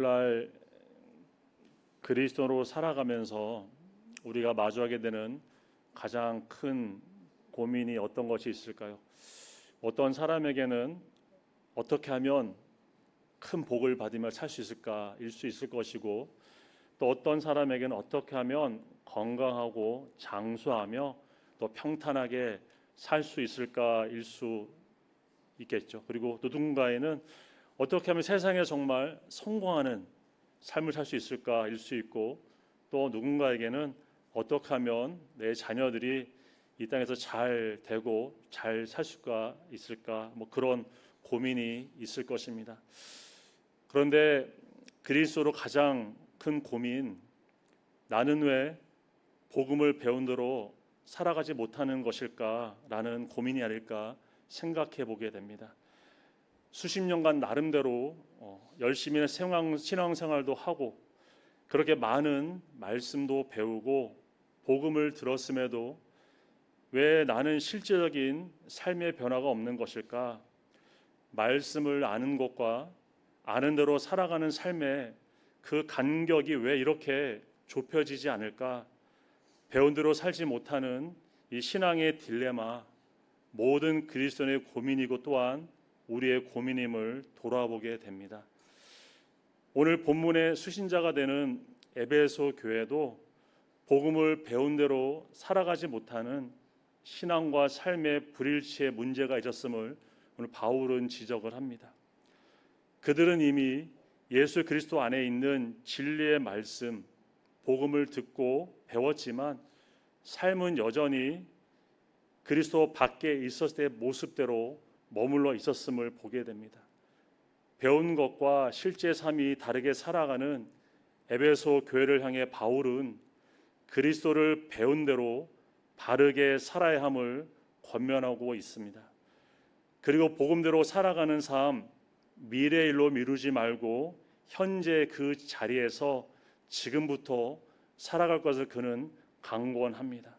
오늘날 그리스도로 살아가면서 우리가 마주하게 되는 가장 큰 고민이 어떤 것이 있을까요? 어떤 사람에게는 어떻게 하면 큰 복을 받으며 살 수 있을까일 수 있을 것이고, 또 어떤 사람에게는 어떻게 하면 건강하고 장수하며 또 평탄하게 살 수 있을까일 수 있겠죠. 그리고 또 누군가에는 어떻게 하면 세상에 정말 성공하는 삶을 살 수 있을까일 수 있고, 또 누군가에게는 어떻게 하면 내 자녀들이 이 땅에서 잘 되고 잘 살 수가 있을까, 그런 고민이 있을 것입니다. 그런데 그리스도로 가장 큰 고민, 나는 왜 복음을 배운 대로 살아가지 못하는 것일까라는 고민이 아닐까 생각해 보게 됩니다. 수십 년간 나름대로 열심히 신앙생활도 하고 그렇게 많은 말씀도 배우고 복음을 들었음에도 왜 나는 실제적인 삶의 변화가 없는 것일까? 말씀을 아는 것과 아는 대로 살아가는 삶의 그 간격이 왜 이렇게 좁혀지지 않을까? 배운 대로 살지 못하는 이 신앙의 딜레마, 모든 그리스도인의 고민이고 또한 우리의 고민임을 돌아보게 됩니다. 오늘 본문의 수신자가 되는 에베소 교회도 복음을 배운 대로 살아가지 못하는 신앙과 삶의 불일치의 문제가 있었음을 오늘 바울은 지적을 합니다. 그들은 이미 예수 그리스도 안에 있는 진리의 말씀, 복음을 듣고 배웠지만 삶은 여전히 그리스도 밖에 있었을 때의 모습대로 머물러 있었음을 보게 됩니다. 배운 것과 실제 삶이 다르게 살아가는 에베소 교회를 향해 바울은 그리스도를 배운 대로 바르게 살아야 함을 권면하고 있습니다. 그리고 복음대로 살아가는 삶, 미래 일로 미루지 말고 현재 그 자리에서 지금부터 살아갈 것을 그는 강권합니다.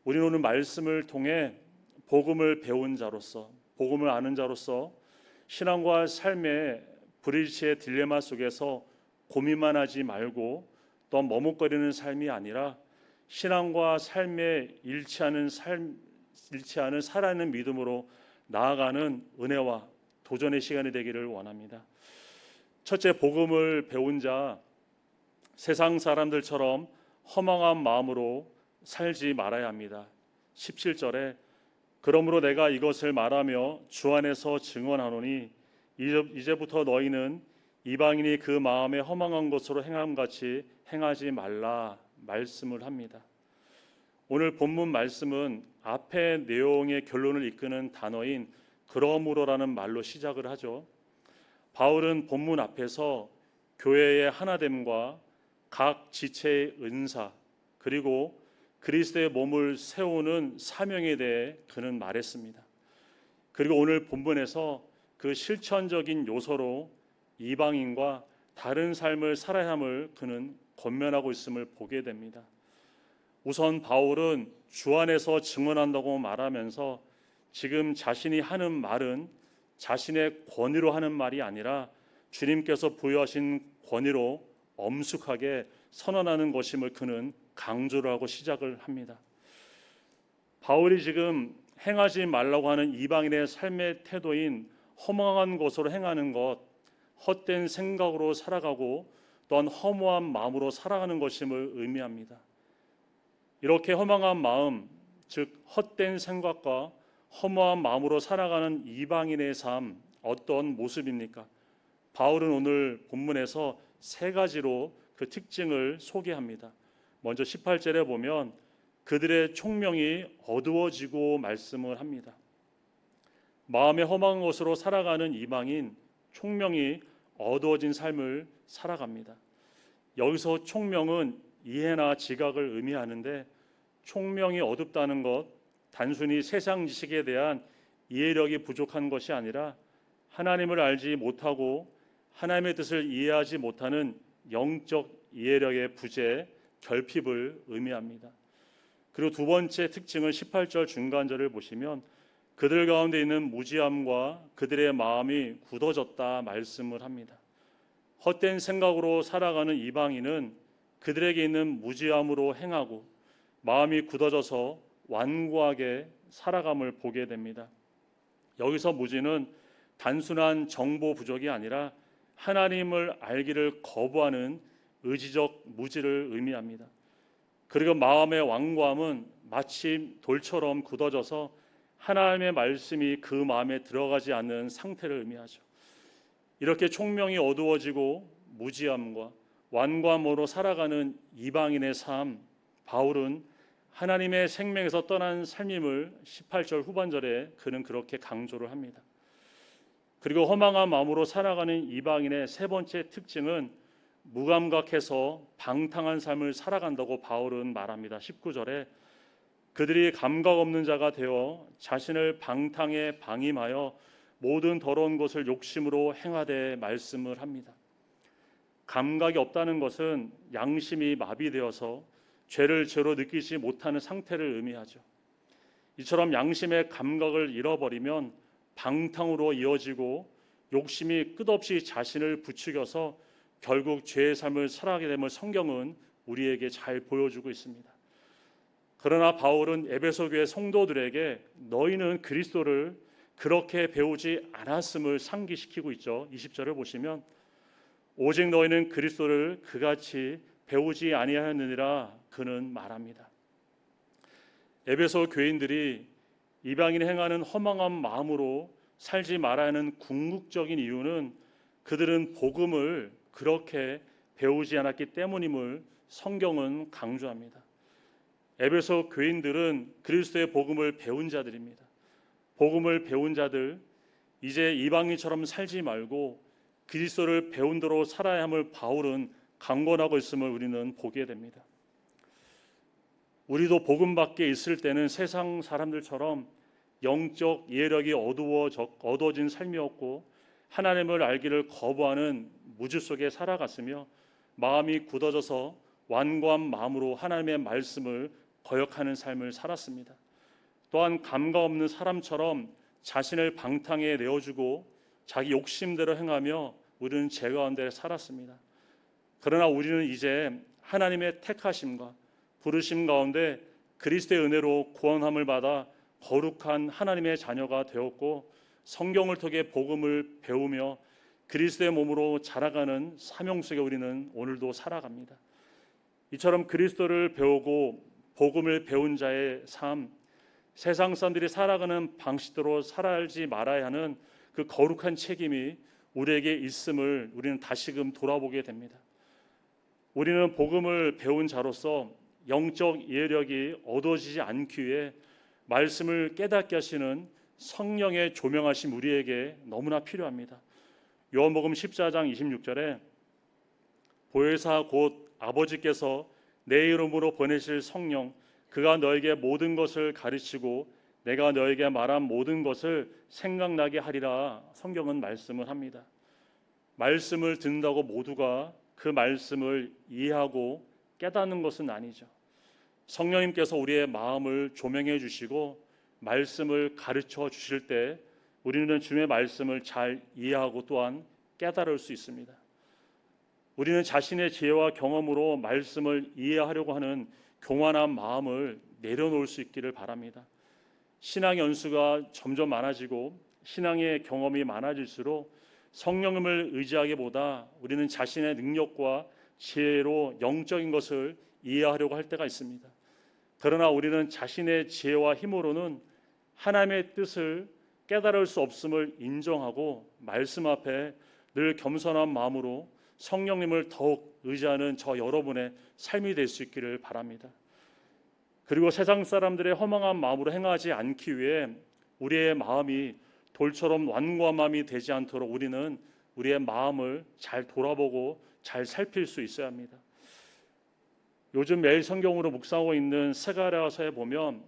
우리는 오늘 말씀을 통해 복음을 배운 자로서, 복음을 아는 자로서 신앙과 삶의 불일치의 딜레마 속에서 고민만 하지 말고 또 머뭇거리는 삶이 아니라 신앙과 삶에 일치하는 살아있는 믿음으로 나아가는 은혜와 도전의 시간이 되기를 원합니다. 첫째, 복음을 배운 자, 세상 사람들처럼 허망한 마음으로 살지 말아야 합니다. 17절에 그러므로 내가 이것을 말하며 주 안에서 증언하노니 이제부터 너희는 이방인이 그 마음에 허망한 것으로 행함같이 행하지 말라 말씀을 합니다. 오늘 본문 말씀은 앞의 내용의 결론을 이끄는 단어인 그러므로라는 말로 시작을 하죠. 바울은 본문 앞에서 교회의 하나됨과 각 지체의 은사, 그리고 그리스도의 몸을 세우는 사명에 대해 그는 말했습니다. 그리고 오늘 본문에서 그 실천적인 요소로 이방인과 다른 삶을 살아야 함을 그는 권면하고 있음을 보게 됩니다. 우선 바울은 주 안에서 증언한다고 말하면서 지금 자신이 하는 말은 자신의 권위로 하는 말이 아니라 주님께서 부여하신 권위로 엄숙하게 선언하는 것임을 그는 강조를 하고 시작을 합니다. 바울이 지금 행하지 말라고 하는 이방인의 삶의 태도인 허망한 것으로 행하는 것, 헛된 생각으로 살아가고 또한 허무한 마음으로 살아가는 것임을 의미합니다. 이렇게 허망한 마음, 즉 헛된 생각과 허무한 마음으로 살아가는 이방인의 삶, 어떤 모습입니까? 바울은 오늘 본문에서 세 가지로 그 특징을 소개합니다. 먼저 18절에 보면 그들의 총명이 어두워지고 말씀을 합니다. 마음에 험한 것으로 살아가는 이방인, 총명이 어두워진 삶을 살아갑니다. 여기서 총명은 이해나 지각을 의미하는데, 총명이 어둡다는 것, 단순히 세상 지식에 대한 이해력이 부족한 것이 아니라 하나님을 알지 못하고 하나님의 뜻을 이해하지 못하는 영적 이해력의 부재, 결핍을 의미합니다. 그리고 두 번째 특징은 18절 중간절을 보시면 그들 가운데 있는 무지함과 그들의 마음이 굳어졌다 말씀을 합니다. 헛된 생각으로 살아가는 이방인은 그들에게 있는 무지함으로 행하고 마음이 굳어져서 완고하게 살아감을 보게 됩니다. 여기서 무지는 단순한 정보 부족이 아니라 하나님을 알기를 거부하는 의지적 무지를 의미합니다. 그리고 마음의 완고함은 마치 돌처럼 굳어져서 하나님의 말씀이 그 마음에 들어가지 않는 상태를 의미하죠. 이렇게 총명이 어두워지고 무지함과 완고함으로 살아가는 이방인의 삶, 바울은 하나님의 생명에서 떠난 삶임을 18절 후반절에 그는 그렇게 강조를 합니다. 그리고 허망한 마음으로 살아가는 이방인의 세 번째 특징은 무감각해서 방탕한 삶을 살아간다고 바울은 말합니다. 19절에 그들이 감각 없는 자가 되어 자신을 방탕에 방임하여 모든 더러운 것을 욕심으로 행하되 말씀을 합니다. 감각이 없다는 것은 양심이 마비되어서 죄를 죄로 느끼지 못하는 상태를 의미하죠. 이처럼 양심의 감각을 잃어버리면 방탕으로 이어지고 욕심이 끝없이 자신을 부추겨서 결국 죄의 삶을 살아가게 됨을 성경은 우리에게 잘 보여주고 있습니다. 그러나 바울은 에베소 교회 성도들에게 너희는 그리스도를 그렇게 배우지 않았음을 상기시키고 있죠. 20절을 보시면 오직 너희는 그리스도를 그같이 배우지 아니하였느니라 그는 말합니다. 에베소 교인들이 이방인이 행하는 허망한 마음으로 살지 말아야 하는 궁극적인 이유는 그들은 복음을 그렇게 배우지 않았기 때문임을 성경은 강조합니다. 에베소 교인들은 그리스도의 복음을 배운 자들입니다. 복음을 배운 자들, 이제 이방인처럼 살지 말고 그리스도를 배운 대로 살아야 함을 바울은 강권하고 있음을 우리는 보게 됩니다. 우리도 복음 밖에 있을 때는 세상 사람들처럼 영적 이해력이 어두워진 삶이었고 하나님을 알기를 거부하는 무지 속에 살아갔으며 마음이 굳어져서 완고한 마음으로 하나님의 말씀을 거역하는 삶을 살았습니다. 또한 감각 없는 사람처럼 자신을 방탕에 내어주고 자기 욕심대로 행하며 우리는 죄 가운데 살았습니다. 그러나 우리는 이제 하나님의 택하심과 부르심 가운데 그리스도의 은혜로 구원함을 받아 거룩한 하나님의 자녀가 되었고 성경을 통해 복음을 배우며 그리스도의 몸으로 자라가는 사명 속에 우리는 오늘도 살아갑니다. 이처럼 그리스도를 배우고 복음을 배운 자의 삶, 세상 사람들이 살아가는 방식대로 살지 말아야 하는 그 거룩한 책임이 우리에게 있음을 우리는 다시금 돌아보게 됩니다. 우리는 복음을 배운 자로서 영적 이해력이 어두워지지 않기 위해 말씀을 깨닫게 하시는 성령의 조명하심 우리에게 너무나 필요합니다. 요한복음 14장 26절에 보혜사 곧 아버지께서 내 이름으로 보내실 성령 그가 너에게 모든 것을 가르치고 내가 너에게 말한 모든 것을 생각나게 하리라 성경은 말씀을 합니다. 말씀을 듣는다고 모두가 그 말씀을 이해하고 깨닫는 것은 아니죠. 성령님께서 우리의 마음을 조명해 주시고 말씀을 가르쳐 주실 때 우리는 주님의 말씀을 잘 이해하고 또한 깨달을 수 있습니다. 우리는 자신의 지혜와 경험으로 말씀을 이해하려고 하는 교만한 마음을 내려놓을 수 있기를 바랍니다. 신앙 연수가 점점 많아지고 신앙의 경험이 많아질수록 성령님을 의지하기보다 우리는 자신의 능력과 지혜로 영적인 것을 이해하려고 할 때가 있습니다. 그러나 우리는 자신의 지혜와 힘으로는 하나님의 뜻을 깨달을 수 없음을 인정하고 말씀 앞에 늘 겸손한 마음으로 성령님을 더욱 의지하는 저 여러분의 삶이 될 수 있기를 바랍니다. 그리고 세상 사람들의 허망한 마음으로 행하지 않기 위해 우리의 마음이 돌처럼 완고한 마음이 되지 않도록 우리는 우리의 마음을 잘 돌아보고 잘 살필 수 있어야 합니다. 요즘 매일 성경으로 묵상하고 있는 스가랴서에 보면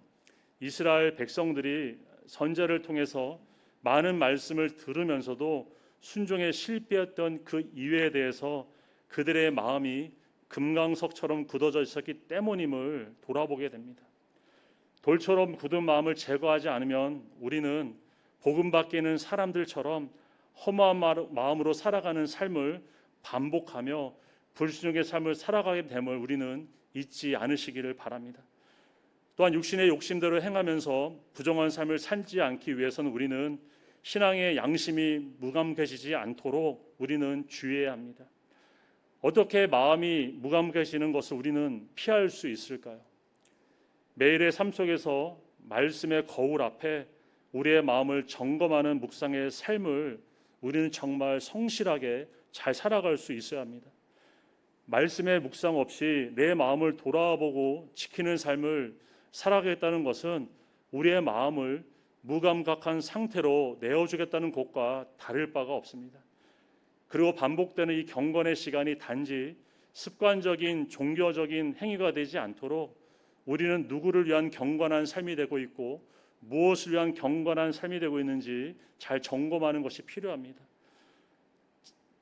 이스라엘 백성들이 선지자를 통해서 많은 말씀을 들으면서도 순종에 실패했던 그 이유에 대해서 그들의 마음이 금강석처럼 굳어져 있었기 때문임을 돌아보게 됩니다. 돌처럼 굳은 마음을 제거하지 않으면 우리는 복음 밖에 있는 사람들처럼 허무한 마음으로 살아가는 삶을 반복하며 불순종의 삶을 살아가게 됨을 우리는 잊지 않으시기를 바랍니다. 또한 육신의 욕심대로 행하면서 부정한 삶을 살지 않기 위해서는 우리는 신앙의 양심이 무감해지지 않도록 우리는 주의해야 합니다. 어떻게 마음이 무감해지는 것을 우리는 피할 수 있을까요? 매일의 삶 속에서 말씀의 거울 앞에 우리의 마음을 점검하는 묵상의 삶을 우리는 정말 성실하게 잘 살아갈 수 있어야 합니다. 말씀의 묵상 없이 내 마음을 돌아보고 지키는 삶을 살아가겠다는 것은 우리의 마음을 무감각한 상태로 내어주겠다는 것과 다를 바가 없습니다. 그리고 반복되는 이 경건의 시간이 단지 습관적인 종교적인 행위가 되지 않도록 우리는 누구를 위한 경건한 삶이 되고 있고 무엇을 위한 경건한 삶이 되고 있는지 잘 점검하는 것이 필요합니다.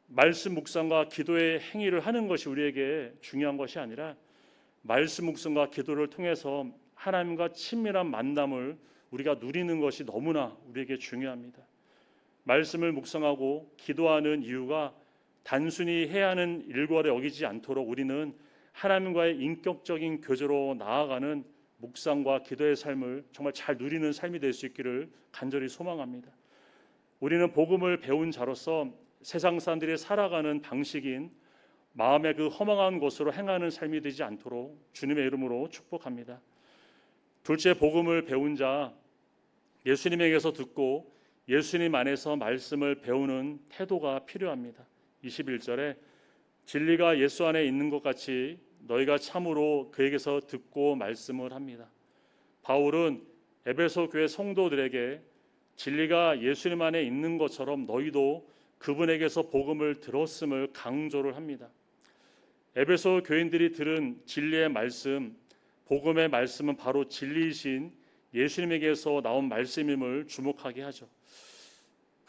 말씀 묵상과 기도의 행위를 하는 것이 우리에게 중요한 것이 아니라 말씀 묵상과 기도를 통해서 하나님과 친밀한 만남을 우리가 누리는 것이 너무나 우리에게 중요합니다. 말씀을 묵상하고 기도하는 이유가 단순히 해야 하는 일과를 여기지 않도록 우리는 하나님과의 인격적인 교제로 나아가는 묵상과 기도의 삶을 정말 잘 누리는 삶이 될 수 있기를 간절히 소망합니다. 우리는 복음을 배운 자로서 세상 사람들이 살아가는 방식인 마음의 그 허망한 곳으로 행하는 삶이 되지 않도록 주님의 이름으로 축복합니다. 둘째, 복음을 배운 자, 예수님에게서 듣고 예수님 안에서 말씀을 배우는 태도가 필요합니다. 21절에 진리가 예수 안에 있는 것 같이 너희가 참으로 그에게서 듣고 말씀을 합니다. 바울은 에베소 교회 성도들에게 진리가 예수님 안에 있는 것처럼 너희도 그분에게서 복음을 들었음을 강조를 합니다. 에베소 교인들이 들은 진리의 말씀, 복음의 말씀은 바로 진리이신 예수님에게서 나온 말씀임을 주목하게 하죠.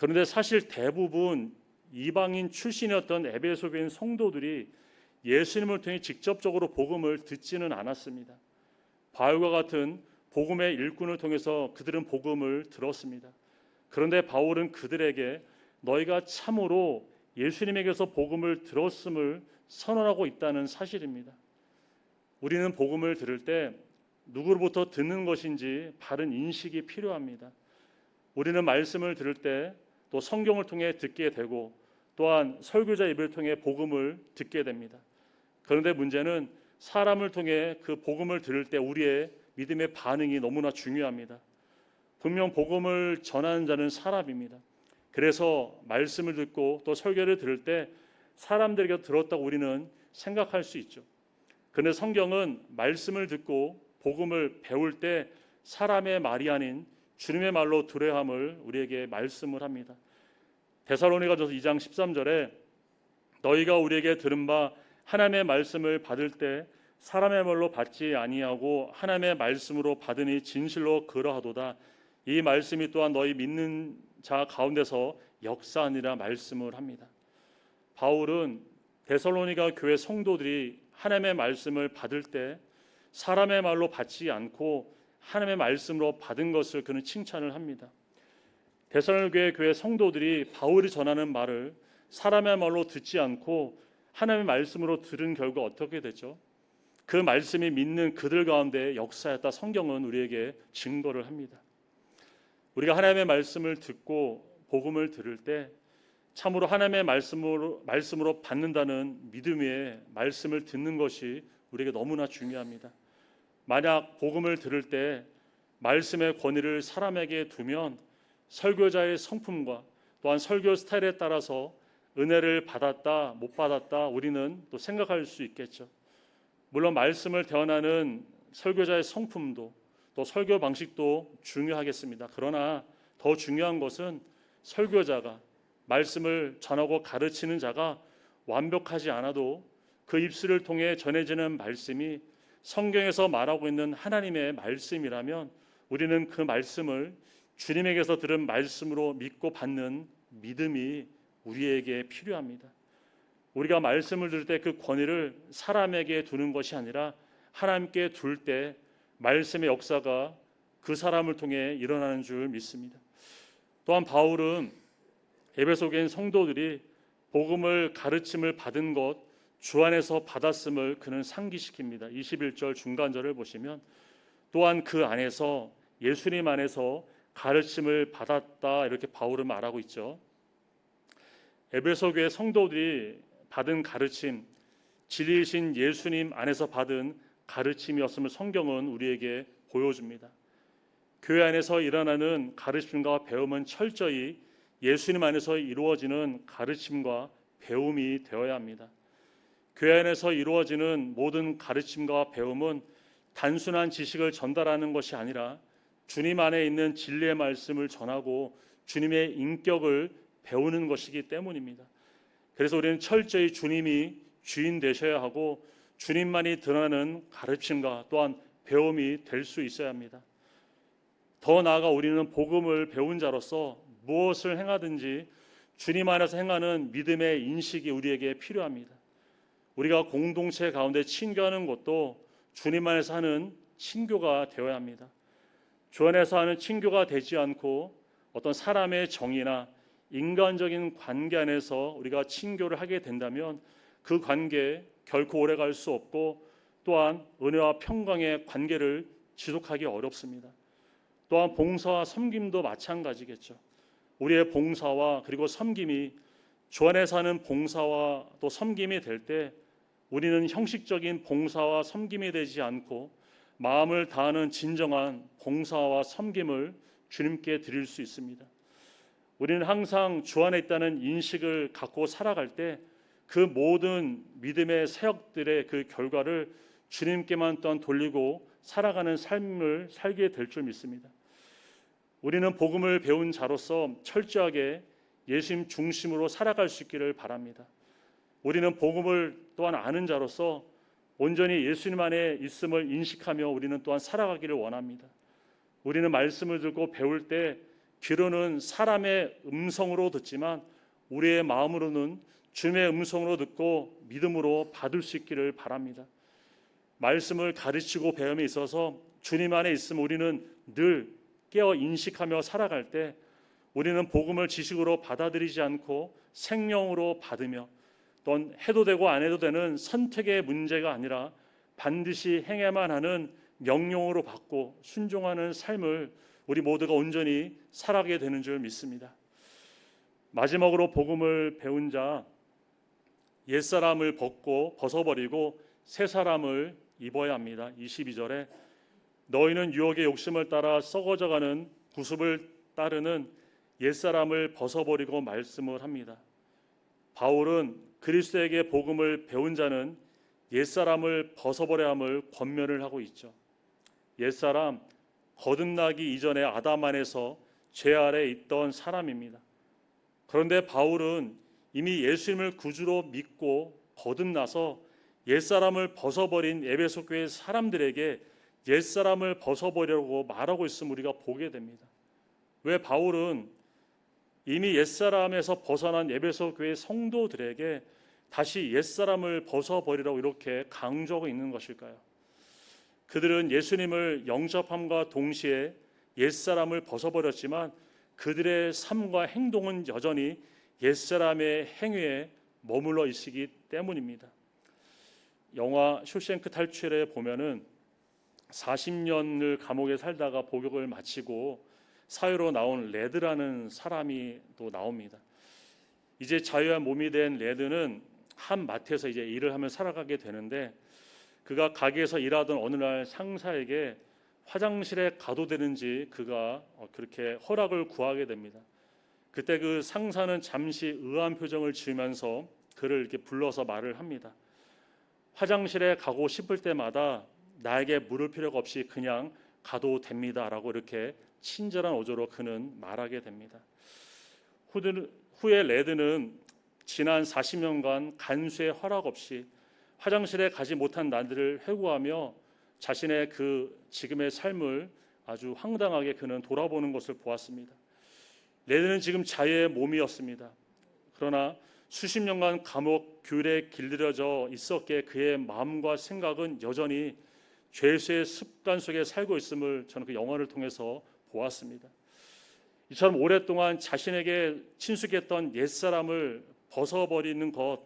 그런데 사실 대부분 이방인 출신이었던 에베소 교인 성도들이 예수님을 통해 직접적으로 복음을 듣지는 않았습니다. 바울과 같은 복음의 일꾼을 통해서 그들은 복음을 들었습니다. 그런데 바울은 그들에게 너희가 참으로 예수님에게서 복음을 들었음을 선언하고 있다는 사실입니다. 우리는 복음을 들을 때 누구로부터 듣는 것인지 바른 인식이 필요합니다. 우리는 말씀을 들을 때 또 성경을 통해 듣게 되고 또한 설교자 입을 통해 복음을 듣게 됩니다. 그런데 문제는 사람을 통해 그 복음을 들을 때 우리의 믿음의 반응이 너무나 중요합니다. 분명 복음을 전하는 자는 사람입니다. 그래서 말씀을 듣고 또 설교를 들을 때 사람들에게 들었다고 우리는 생각할 수 있죠. 그런데 성경은 말씀을 듣고 복음을 배울 때 사람의 말이 아닌 주님의 말로 들어야 함을 우리에게 말씀을 합니다. 데살로니가전서 2장 13절에 너희가 우리에게 들은 바 하나님의 말씀을 받을 때 사람의 말로 받지 아니하고 하나님의 말씀으로 받으니 진실로 그러하도다. 이 말씀이 또한 너희 믿는 자 가운데서 역사하니라 말씀을 합니다. 바울은 데살로니가 교회 성도들이 하나님의 말씀을 받을 때 사람의 말로 받지 않고 하나님의 말씀으로 받은 것을 그는 칭찬을 합니다. 데살로니가 교회 성도들이 바울이 전하는 말을 사람의 말로 듣지 않고 하나님의 말씀으로 들은 결과 어떻게 되죠? 그 말씀이 믿는 그들 가운데 역사했다. 성경은 우리에게 증거를 합니다. 우리가 하나님의 말씀을 듣고 복음을 들을 때 참으로 하나님의 말씀으로 받는다는 믿음 위에 말씀을 듣는 것이 우리에게 너무나 중요합니다. 만약 복음을 들을 때 말씀의 권위를 사람에게 두면 설교자의 성품과 또한 설교 스타일에 따라서 은혜를 받았다 못 받았다 우리는 또 생각할 수 있겠죠. 물론 말씀을 대언하는 설교자의 성품도 또 설교 방식도 중요하겠습니다. 그러나 더 중요한 것은 설교자가 말씀을 전하고 가르치는 자가 완벽하지 않아도 그 입술을 통해 전해지는 말씀이 성경에서 말하고 있는 하나님의 말씀이라면 우리는 그 말씀을 주님에게서 들은 말씀으로 믿고 받는 믿음이 우리에게 필요합니다. 우리가 말씀을 들을 때 그 권위를 사람에게 두는 것이 아니라 하나님께 둘 때 말씀의 역사가 그 사람을 통해 일어나는 줄 믿습니다. 또한 바울은 에베소 교인 성도들이 복음을 가르침을 받은 것 주 안에서 받았음을 그는 상기시킵니다. 21절 중간절을 보시면 또한 그 안에서 예수님 안에서 가르침을 받았다 이렇게 바울은 말하고 있죠. 에베소 교회 성도들이 받은 가르침, 진리이신 예수님 안에서 받은 가르침이었음을 성경은 우리에게 보여줍니다. 교회 안에서 일어나는 가르침과 배움은 철저히 예수님 안에서 이루어지는 가르침과 배움이 되어야 합니다. 교회 안에서 이루어지는 모든 가르침과 배움은 단순한 지식을 전달하는 것이 아니라 주님 안에 있는 진리의 말씀을 전하고 주님의 인격을 배우는 것이기 때문입니다. 그래서 우리는 철저히 주님이 주인 되셔야 하고 주님만이 드러나는 가르침과 또한 배움이 될 수 있어야 합니다. 더 나아가 우리는 복음을 배운 자로서 무엇을 행하든지 주님 안에서 행하는 믿음의 인식이 우리에게 필요합니다. 우리가 공동체 가운데 친교하는 것도 주님 안에서 하는 친교가 되어야 합니다. 주 안에서 하는 친교가 되지 않고 어떤 사람의 정의나 인간적인 관계 안에서 우리가 친교를 하게 된다면 그 관계 결코 오래갈 수 없고 또한 은혜와 평강의 관계를 지속하기 어렵습니다. 또한 봉사와 섬김도 마찬가지겠죠. 우리의 봉사와 그리고 섬김이 주 안에서 하는 봉사와 또 섬김이 될 때 우리는 형식적인 봉사와 섬김이 되지 않고 마음을 다하는 진정한 봉사와 섬김을 주님께 드릴 수 있습니다. 우리는 항상 주 안에 있다는 인식을 갖고 살아갈 때 그 모든 믿음의 사역들의 그 결과를 주님께만 또한 돌리고 살아가는 삶을 살게 될 줄 믿습니다. 우리는 복음을 배운 자로서 철저하게 예수님 중심으로 살아갈 수 있기를 바랍니다. 우리는 복음을 또한 아는 자로서 온전히 예수님 안에 있음을 인식하며 우리는 또한 살아가기를 원합니다. 우리는 말씀을 듣고 배울 때 귀로는 사람의 음성으로 듣지만 우리의 마음으로는 주님의 음성으로 듣고 믿음으로 받을 수 있기를 바랍니다. 말씀을 가르치고 배움에 있어서 주님 안에 있으면 우리는 늘 깨어 인식하며 살아갈 때 우리는 복음을 지식으로 받아들이지 않고 생명으로 받으며 또는 해도 되고 안 해도 되는 선택의 문제가 아니라 반드시 행해야만 하는 명령으로 받고 순종하는 삶을 우리 모두가 온전히 살아가게 되는 줄 믿습니다. 마지막으로 복음을 배운 자, 옛사람을 벗어버리고 새 사람을 입어야 합니다. 22절에 너희는 유혹의 욕심을 따라 썩어져가는 구습을 따르는 옛사람을 벗어버리고 말씀을 합니다. 바울은 그리스도에게 복음을 배운 자는 옛사람을 벗어버려야 함을 권면을 하고 있죠. 옛사람, 거듭나기 이전에 아담 안에서 죄 아래 있던 사람입니다. 그런데 바울은 이미 예수님을 구주로 믿고 거듭나서 옛사람을 벗어버린 에베소 교회 사람들에게 옛사람을 벗어버리려고 말하고 있음을 우리가 보게 됩니다. 왜 바울은 이미 옛사람에서 벗어난 에베소 교회 성도들에게 다시 옛사람을 벗어버리라고 이렇게 강조하고 있는 것일까요? 그들은 예수님을 영접함과 동시에 옛사람을 벗어버렸지만 그들의 삶과 행동은 여전히 옛사람의 행위에 머물러 있기 때문입니다. 영화 쇼생크 탈출에 보면은 40년을 감옥에 살다가 복역을 마치고 사회로 나온 레드라는 사람이 또 나옵니다. 이제 자유한 몸이 된 레드는 한 마트에서 이제 일을 하며 살아가게 되는데 그가 가게에서 일하던 어느 날 상사에게 화장실에 가도 되는지 그가 그렇게 허락을 구하게 됩니다. 그때 그 상사는 잠시 의아한 표정을 지으면서 그를 이렇게 불러서 말을 합니다. 화장실에 가고 싶을 때마다 나에게 물을 필요가 없이 그냥 가도 됩니다라고 이렇게 친절한 어조로 그는 말하게 됩니다. 후에 레드는 지난 40년간 간수의 허락 없이 화장실에 가지 못한 날들을 회고하며 자신의 그 지금의 삶을 아주 황당하게 그는 돌아보는 것을 보았습니다. 레드는 지금 자유의 몸이었습니다. 그러나 수십 년간 감옥 귤에 길들여져 있었기에 그의 마음과 생각은 여전히 죄수의 습관 속에 살고 있음을 저는 그 영화를 통해서 보았습니다. 이처럼 오랫동안 자신에게 친숙했던 옛사람을 벗어버리는 것,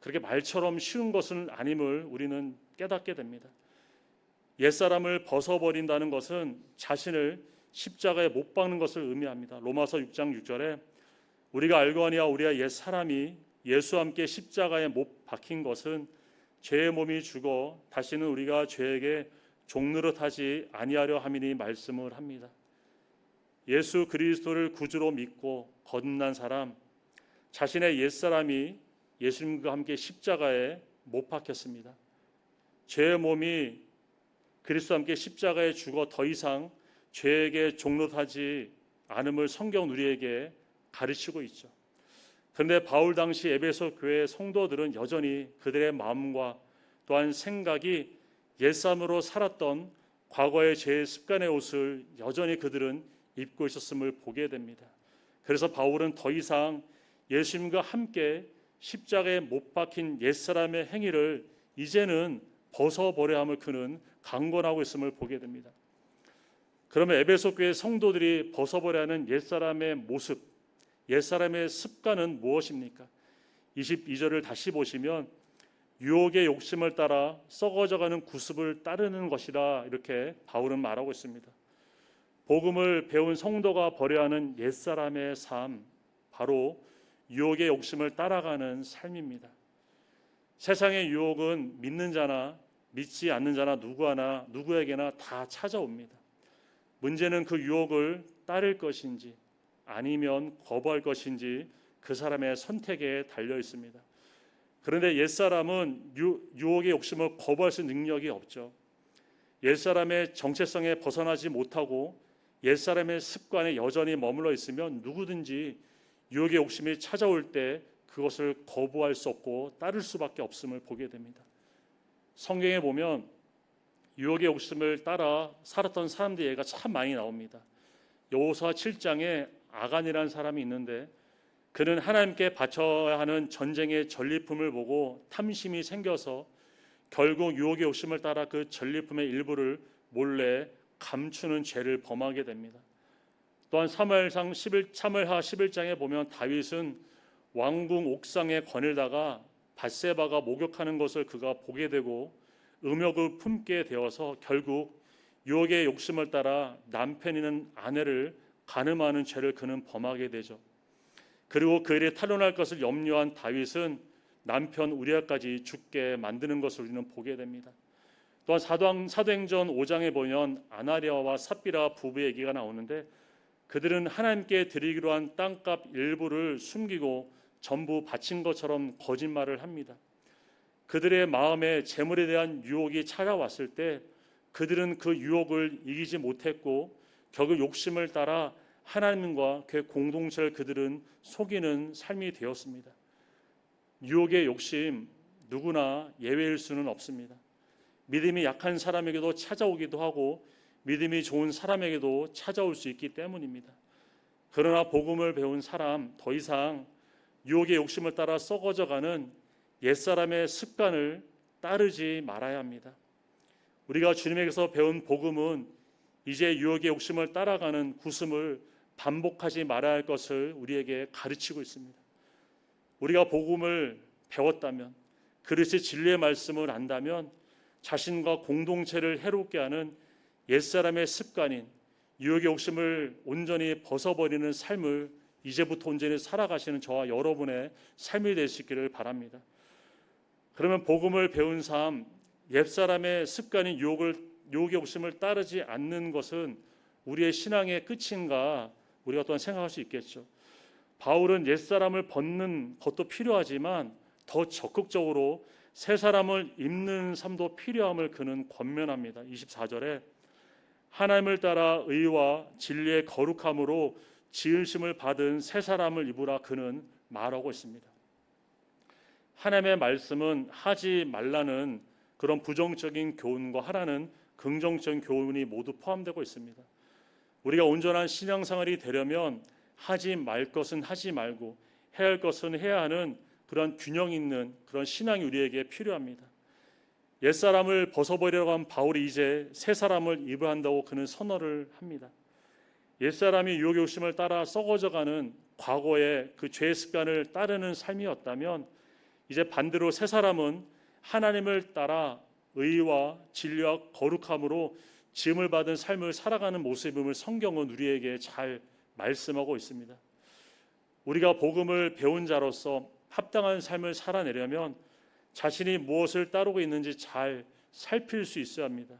그렇게 말처럼 쉬운 것은 아님을 우리는 깨닫게 됩니다. 옛사람을 벗어버린다는 것은 자신을 십자가에 못 박는 것을 의미합니다. 로마서 6장 6절에 우리가 알거니와 우리가 옛사람이 예수와 함께 십자가에 못 박힌 것은 죄의 몸이 죽어 다시는 우리가 죄에게 종노릇하지 아니하려 함이니 말씀을 합니다. 예수 그리스도를 구주로 믿고 거듭난 사람, 자신의 옛사람이 예수님과 함께 십자가에 못 박혔습니다. 죄의 몸이 그리스도와 함께 십자가에 죽어 더 이상 죄에게 종노릇하지 않음을 성경 우리에게 가르치고 있죠. 그런데 바울 당시 에베소 교회 성도들은 여전히 그들의 마음과 또한 생각이 옛사람으로 살았던 과거의 죄의 습관의 옷을 여전히 그들은 입고 있었음을 보게 됩니다. 그래서 바울은 더 이상 예수님과 함께 십자가에 못 박힌 옛사람의 행위를 이제는 벗어버려야 함을 그는 강권하고 있음을 보게 됩니다. 그러면 에베소 교회 성도들이 벗어버려야 하는 옛사람의 모습, 옛사람의 습관은 무엇입니까? 22절을 다시 보시면 유혹의 욕심을 따라 썩어져가는 구습을 따르는 것이다, 이렇게 바울은 말하고 있습니다. 복음을 배운 성도가 버려야 하는 옛사람의 삶, 바로 유혹의 욕심을 따라가는 삶입니다. 세상의 유혹은 믿는 자나 믿지 않는 자나 누구에게나 다 찾아옵니다. 문제는 그 유혹을 따를 것인지 아니면 거부할 것인지 그 사람의 선택에 달려 있습니다. 그런데 옛사람은 유혹의 욕심을 거부할 수 있는 능력이 없죠. 옛사람의 정체성에 벗어나지 못하고 옛사람의 습관에 여전히 머물러 있으면 누구든지 유혹의 욕심이 찾아올 때 그것을 거부할 수 없고 따를 수밖에 없음을 보게 됩니다. 성경에 보면 유혹의 욕심을 따라 살았던 사람들 얘기가 참 많이 나옵니다. 여호수아 7장에 아간이라는 사람이 있는데 그는 하나님께 바쳐야 하는 전쟁의 전리품을 보고 탐심이 생겨서 결국 유혹의 욕심을 따라 그 전리품의 일부를 몰래 감추는 죄를 범하게 됩니다. 또한 사무엘하 11장에 보면 다윗은 왕궁 옥상에 거닐다가 밧세바가 목욕하는 것을 그가 보게 되고 음욕을 품게 되어서 결국 유혹의 욕심을 따라 남편이는 아내를 간음하는 죄를 그는 범하게 되죠. 그리고 그 일이 탄로날 것을 염려한 다윗은 남편 우리아까지 죽게 만드는 것을 우리는 보게 됩니다. 또한 사도행전 5장에 보면 아나리아와 삽비라 부부의 얘기가 나오는데 그들은 하나님께 드리기로 한 땅값 일부를 숨기고 전부 바친 것처럼 거짓말을 합니다. 그들의 마음에 재물에 대한 유혹이 찾아왔을 때 그들은 그 유혹을 이기지 못했고 결국 욕심을 따라 하나님과 그 공동체를 그들은 속이는 삶이 되었습니다. 유혹의 욕심 누구나 예외일 수는 없습니다. 믿음이 약한 사람에게도 찾아오기도 하고 믿음이 좋은 사람에게도 찾아올 수 있기 때문입니다. 그러나 복음을 배운 사람 더 이상 유혹의 욕심을 따라 썩어져가는 옛사람의 습관을 따르지 말아야 합니다. 우리가 주님에게서 배운 복음은 이제 유혹의 욕심을 따라가는 구슴을 반복하지 말아야 할 것을 우리에게 가르치고 있습니다. 우리가 복음을 배웠다면 그리스도의 진리의 말씀을 안다면 자신과 공동체를 해롭게 하는 옛사람의 습관인 유혹의 욕심을 온전히 벗어버리는 삶을 이제부터 온전히 살아가시는 저와 여러분의 삶이 될 수 있기를 바랍니다. 그러면 복음을 배운 삶, 옛사람의 습관인 유혹의 욕심을 따르지 않는 것은 우리의 신앙의 끝인가 우리가 또한 생각할 수 있겠죠. 바울은 옛사람을 벗는 것도 필요하지만 더 적극적으로 새 사람을 입는 삶도 필요함을 그는 권면합니다. 24절에 하나님을 따라 의와 진리의 거룩함으로 지으심을 받은 새 사람을 입으라 그는 말하고 있습니다. 하나님의 말씀은 하지 말라는 그런 부정적인 교훈과 하나는 긍정적인 교훈이 모두 포함되고 있습니다. 우리가 온전한 신앙생활이 되려면 하지 말 것은 하지 말고 해야 할 것은 해야 하는 그런 균형 있는 그런 신앙이 우리에게 필요합니다. 옛사람을 벗어버리려고 한 바울이 이제 새 사람을 입어야 한다고 그는 선언을 합니다. 옛사람이 유혹의 욕심을 따라 썩어져가는 과거의 그 죄의 습관을 따르는 삶이었다면, 이제 반대로 새 사람은 하나님을 따라 의와 진리와 거룩함으로 지음을 받은 삶을 살아가는 모습임을 성경은 우리에게 잘 말씀하고 있습니다. 우리가 복음을 배운 자로서 합당한 삶을 살아내려면 자신이 무엇을 따르고 있는지 잘 살필 수 있어야 합니다.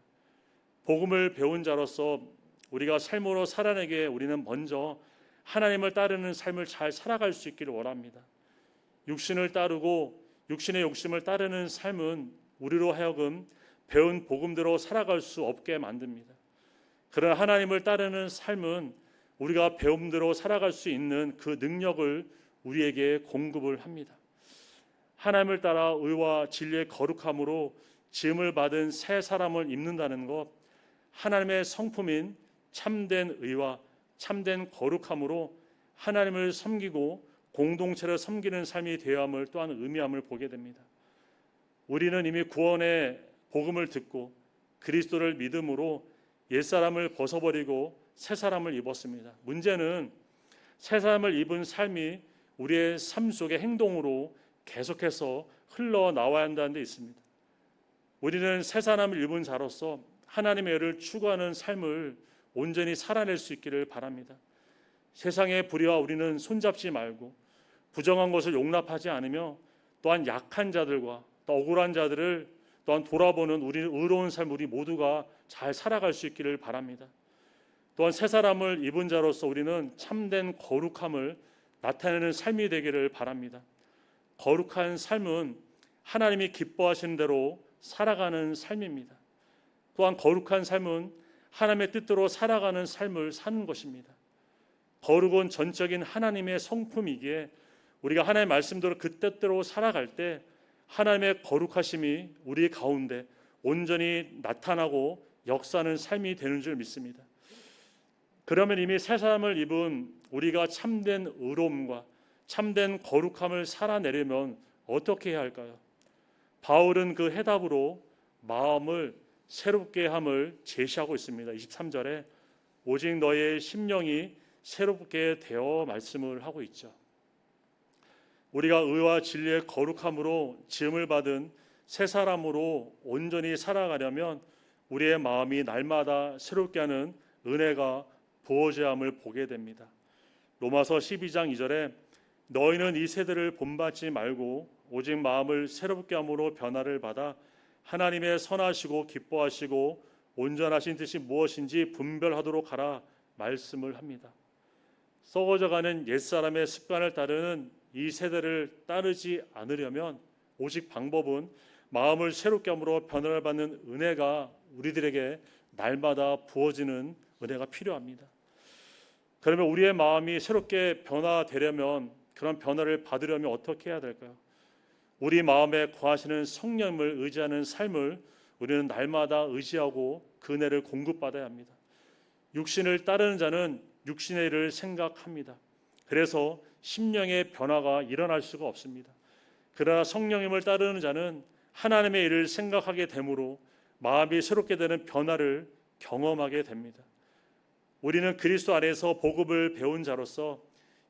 복음을 배운 자로서 우리가 삶으로 살아내기에 우리는 먼저 하나님을 따르는 삶을 잘 살아갈 수 있기를 원합니다. 육신을 따르고 육신의 욕심을 따르는 삶은 우리로 하여금 배운 복음대로 살아갈 수 없게 만듭니다. 그러나 하나님을 따르는 삶은 우리가 배움대로 살아갈 수 있는 그 능력을 우리에게 공급을 합니다. 하나님을 따라 의와 진리의 거룩함으로 지음을 받은 새 사람을 입는다는 것, 하나님의 성품인 참된 의와 참된 거룩함으로 하나님을 섬기고 공동체를 섬기는 삶이 되어야 함을 또한 의미함을 보게 됩니다. 우리는 이미 구원의 복음을 듣고 그리스도를 믿음으로 옛사람을 벗어버리고 새 사람을 입었습니다. 문제는 새 사람을 입은 삶이 우리의 삶 속의 행동으로 계속해서 흘러나와야 한다는 데 있습니다. 우리는 새 사람을 입은 자로서 하나님의 의를 추구하는 삶을 온전히 살아낼 수 있기를 바랍니다. 세상의 불의와 우리는 손잡지 말고 부정한 것을 용납하지 않으며 또한 약한 자들과 또 억울한 자들을 또한 돌아보는 우리 의로운 삶 우리 모두가 잘 살아갈 수 있기를 바랍니다. 또한 새 사람을 입은 자로서 우리는 참된 거룩함을 나타내는 삶이 되기를 바랍니다. 거룩한 삶은 하나님이 기뻐하시는 대로 살아가는 삶입니다. 또한 거룩한 삶은 하나님의 뜻대로 살아가는 삶을 사는 것입니다. 거룩은 전적인 하나님의 성품이기에 우리가 하나님의 말씀대로 그 뜻대로 살아갈 때 하나님의 거룩하심이 우리 가운데 온전히 나타나고 역사하는 삶이 되는 줄 믿습니다. 그러면 이미 새 사람을 입은 우리가 참된 의로움과 참된 거룩함을 살아내려면 어떻게 해야 할까요? 바울은 그 해답으로 마음을 새롭게 함을 제시하고 있습니다. 23절에 오직 너의 심령이 새롭게 되어 말씀을 하고 있죠. 우리가 의와 진리의 거룩함으로 지음을 받은 새 사람으로 온전히 살아가려면 우리의 마음이 날마다 새롭게 하는 은혜가 부어져야 함을 보게 됩니다. 로마서 12장 2절에 너희는 이 세대를 본받지 말고 오직 마음을 새롭게 함으로 변화를 받아 하나님의 선하시고 기뻐하시고 온전하신 뜻이 무엇인지 분별하도록 하라 말씀을 합니다. 썩어져가는 옛사람의 습관을 따르는 이 세대를 따르지 않으려면 오직 방법은 마음을 새롭게 함으로 변화를 받는 은혜가 우리들에게 날마다 부어지는 은혜가 필요합니다. 그러면 우리의 마음이 새롭게 변화되려면, 그런 변화를 받으려면 어떻게 해야 될까요? 우리 마음에 거하시는 성령을 의지하는 삶을 우리는 날마다 의지하고 그 은혜를 공급받아야 합니다. 육신을 따르는 자는 육신의 일을 생각합니다. 그래서 심령의 변화가 일어날 수가 없습니다. 그러나 성령님을 따르는 자는 하나님의 일을 생각하게 되므로 마음이 새롭게 되는 변화를 경험하게 됩니다. 우리는 그리스도 안에서 복음을 배운 자로서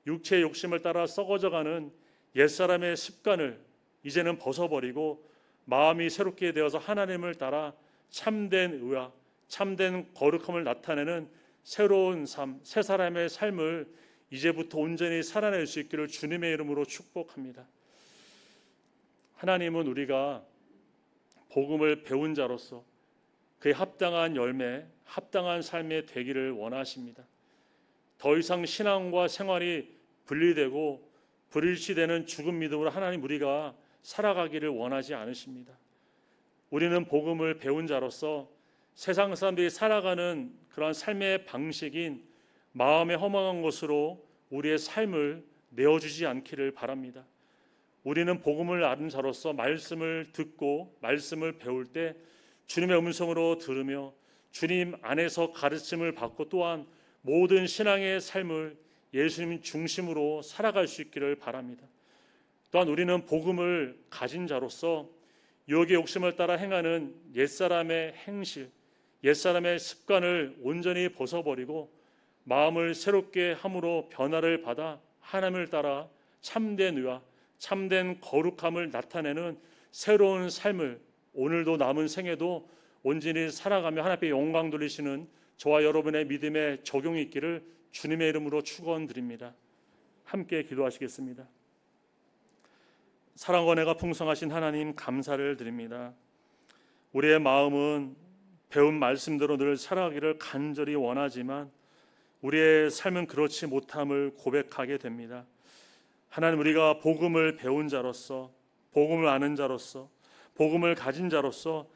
육체의 욕심을 따라 썩어져가는 옛사람의 습관을 이제는 벗어버리고 마음이 새롭게 되어서 하나님을 따라 참된 의와 참된 거룩함을 나타내는 새로운 삶, 새 사람의 삶을 이제부터 온전히 살아낼 수 있기를 주님의 이름으로 축복합니다. 하나님은 우리가 복음을 배운 자로서 그의 합당한 열매, 합당한 삶에 되기를 원하십니다. 더 이상 신앙과 생활이 분리되고 불일치되는 죽은 믿음으로 하나님 우리가 살아가기를 원하지 않으십니다. 우리는 복음을 배운 자로서 세상 사람들이 살아가는 그런 삶의 방식인 마음에 허망한 것으로 우리의 삶을 내어주지 않기를 바랍니다. 우리는 복음을 아는 자로서 말씀을 듣고 말씀을 배울 때 주님의 음성으로 들으며 주님 안에서 가르침을 받고 또한 모든 신앙의 삶을 예수님 중심으로 살아갈 수 있기를 바랍니다. 또한 우리는 복음을 가진 자로서 유혹의 욕심을 따라 행하는 옛사람의 행실, 옛사람의 습관을 온전히 벗어버리고 마음을 새롭게 함으로 변화를 받아 하나님을 따라 참된 의와 참된 거룩함을 나타내는 새로운 삶을 오늘도 남은 생에도 온전히 살아가며 하나님 앞에 영광 돌리시는 저와 여러분의 믿음의 적용이 있기를 주님의 이름으로 축원드립니다. 함께 기도하시겠습니다. 사랑과 은혜가 풍성하신 하나님 감사를 드립니다. 우리의 마음은 배운 말씀대로 늘 살아가기를 간절히 원하지만 우리의 삶은 그렇지 못함을 고백하게 됩니다. 하나님, 우리가 복음을 배운 자로서, 복음을 아는 자로서, 복음을 가진 자로서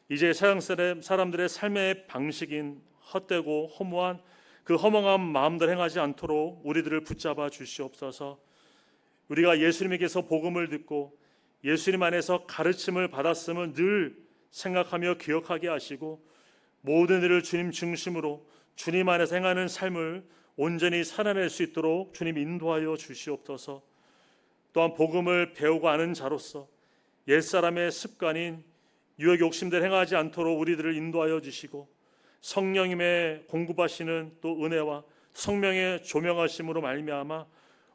이제 세상 사람들의 삶의 방식인 헛되고 허무한 그 허망한 마음들 행하지 않도록 우리들을 붙잡아 주시옵소서. 우리가 예수님에게서 복음을 듣고 예수님 안에서 가르침을 받았음을 늘 생각하며 기억하게 하시고 모든 일을 주님 중심으로 주님 안에서 행하는 삶을 온전히 살아낼 수 있도록 주님 인도하여 주시옵소서. 또한 복음을 배우고 아는 자로서 옛사람의 습관인 유혹 욕심들 행하지 않도록 우리들을 인도하여 주시고 성령님의 공급하시는 또 은혜와 성령의 조명하심으로 말미암아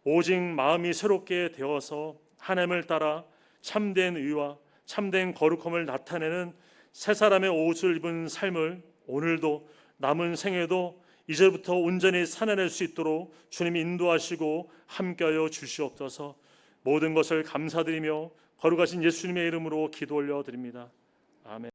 오직 마음이 새롭게 되어서 하나님을 따라 참된 의와 참된 거룩함을 나타내는 새 사람의 옷을 입은 삶을 오늘도 남은 생에도 이제부터 온전히 살아낼 수 있도록 주님이 인도하시고 함께하여 주시옵소서. 모든 것을 감사드리며 거룩하신 예수님의 이름으로 기도 올려드립니다. 아멘.